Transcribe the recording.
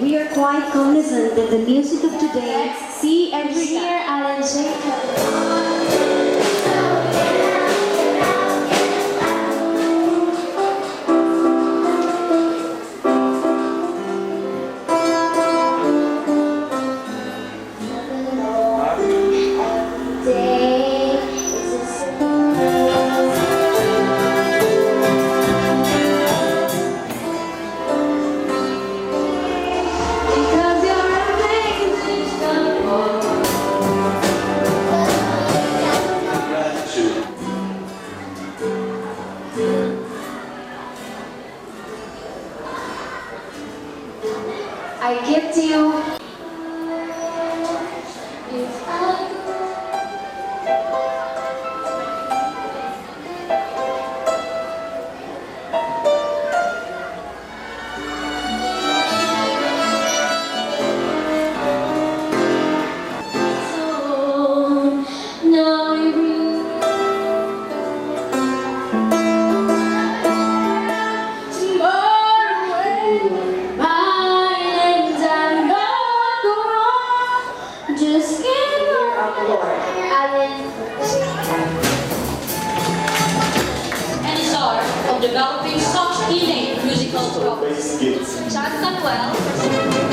We are quite cognizant that the music of today see and hear I give to you. Developing such innate musical skills. Just done well.